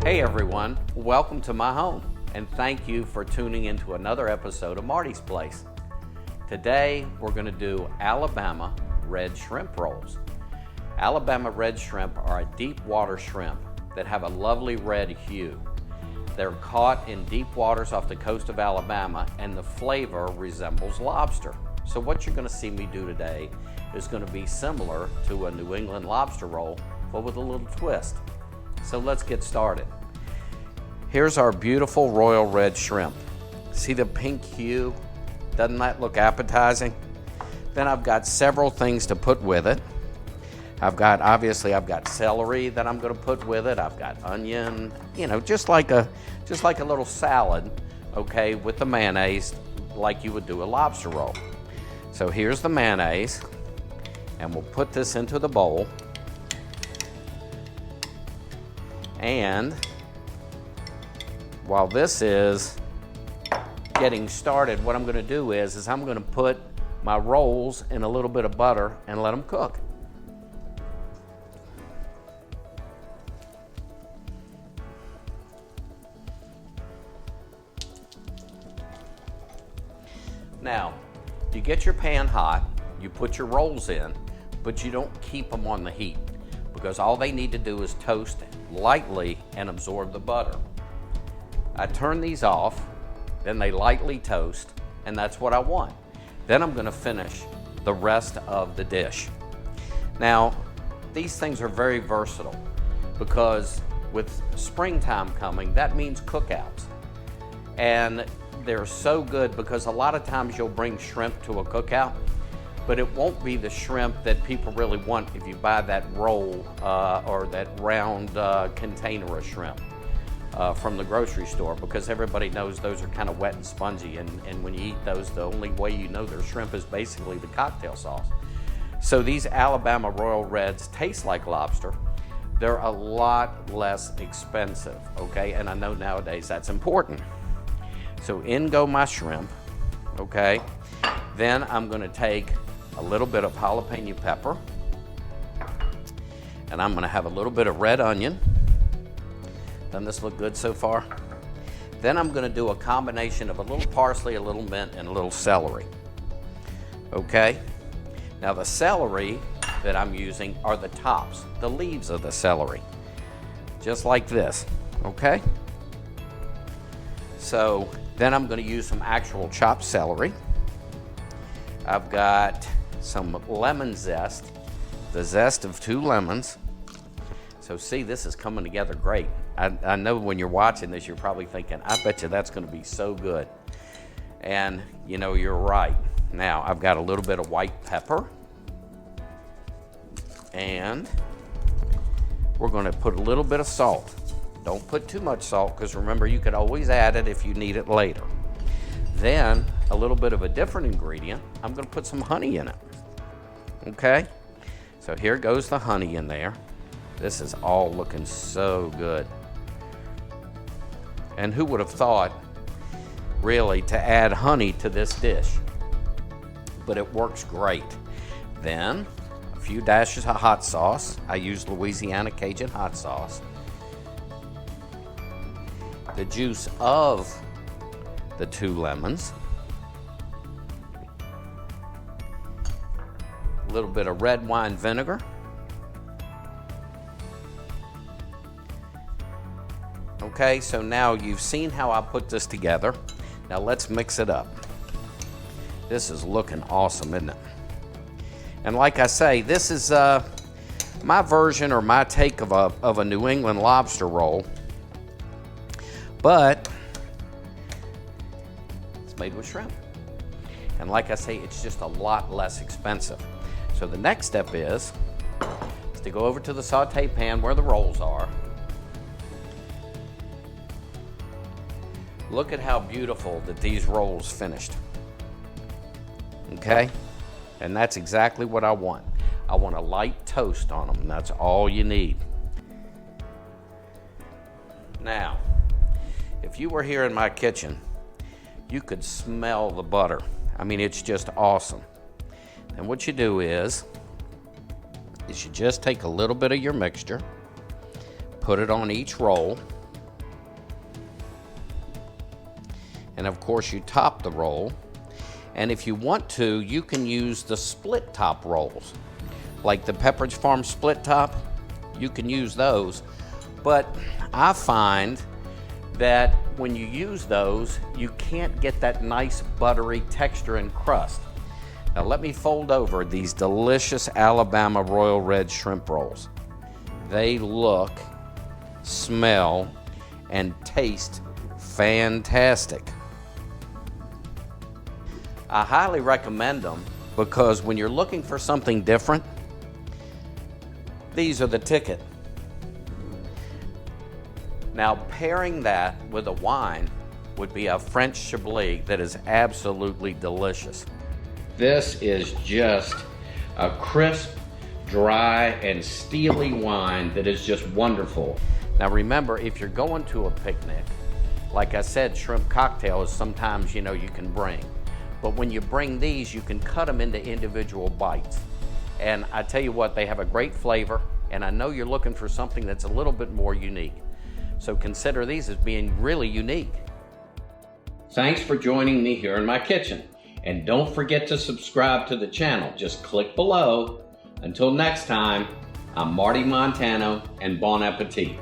Hey everyone, welcome to my home, and thank you for tuning into another episode of Marty's Place. Today we're going to do Alabama red shrimp rolls. Alabama red shrimp are a deep water shrimp that have a lovely red hue. They're caught in deep waters off the coast of Alabama, and the flavor resembles lobster. So what you're going to see me do today is going to be similar to a New England lobster roll, but with a little twist. So let's get started. Here's our beautiful royal red shrimp. See the pink hue? Doesn't that look appetizing? Then I've got several things to put with it. I've got celery that I'm going to put with it. I've got onion, just like a little salad, okay, with the mayonnaise like you would do a lobster roll. So here's the mayonnaise, and we'll put this into the bowl. And while this is getting started, what I'm going to do is I'm going to put my rolls in a little bit of butter and let them cook. Now, you get your pan hot, you put your rolls in, but you don't keep them on the heat because all they need to do is toast lightly and absorb the butter. I turn these off, then they lightly toast, and that's what I want. Then I'm going to finish the rest of the dish. Now, these things are very versatile because with springtime coming, that means cookouts. And they're so good because a lot of times you'll bring shrimp to a cookout, but it won't be the shrimp that people really want if you buy that roll or that round container of shrimp from the grocery store, because everybody knows those are kind of wet and spongy, and when you eat those, the only way you know they're shrimp is basically the cocktail sauce. So these Alabama Royal Reds taste like lobster. They're a lot less expensive, okay? And I know nowadays that's important. So in go my shrimp, okay? Then I'm going to take a little bit of jalapeno pepper, and I'm going to have a little bit of red onion. Doesn't this look good so far? Then I'm going to do a combination of a little parsley, a little mint, and a little celery. Okay? Now the celery that I'm using are the tops, the leaves of the celery. Just like this, okay? So then I'm going to use some actual chopped celery. I've got some lemon zest, the zest of 2 lemons. So see, this is coming together great. I know when you're watching this, you're probably thinking, I bet you that's going to be so good. And you're right. Now, I've got a little bit of white pepper. And we're going to put a little bit of salt. Don't put too much salt, because remember, you could always add it if you need it later. Then, a little bit of a different ingredient. I'm going to put some honey in it. Okay? So here goes the honey in there. This is all looking so good. And who would have thought, really, to add honey to this dish? But it works great. Then, a few dashes of hot sauce. I use Louisiana Cajun hot sauce. The juice of the 2 lemons. A little bit of red wine vinegar. Okay, so now you've seen how I put this together. Now let's mix it up. This is looking awesome, isn't it? And like I say, this is my version or my take of a New England lobster roll. But it's made with shrimp. And like I say, it's just a lot less expensive. So the next step is to go over to the saute pan where the rolls are. Look at how beautiful that these rolls finished. Okay? And that's exactly what I want. I want a light toast on them, and that's all you need. Now, if you were here in my kitchen, you could smell the butter. I mean, it's just awesome. And what you do is you just take a little bit of your mixture, put it on each roll, And of course you top the roll. And if you want to, you can use the split top rolls. Like the Pepperidge Farm split top, you can use those. But I find that when you use those, you can't get that nice buttery texture and crust. Now let me fold over these delicious Alabama Royal Red shrimp rolls. They look, smell, and taste fantastic. I highly recommend them because when you're looking for something different, these are the ticket. Now pairing that with a wine would be a French Chablis that is absolutely delicious. This is just a crisp, dry, and steely wine that is just wonderful. Now remember, if you're going to a picnic, like I said, shrimp cocktail is sometimes, you can bring. But when you bring these, you can cut them into individual bites. And I tell you what, they have a great flavor, and I know you're looking for something that's a little bit more unique. So consider these as being really unique. Thanks for joining me here in my kitchen. And don't forget to subscribe to the channel. Just click below. Until next time, I'm Marty Montano, and bon appetit.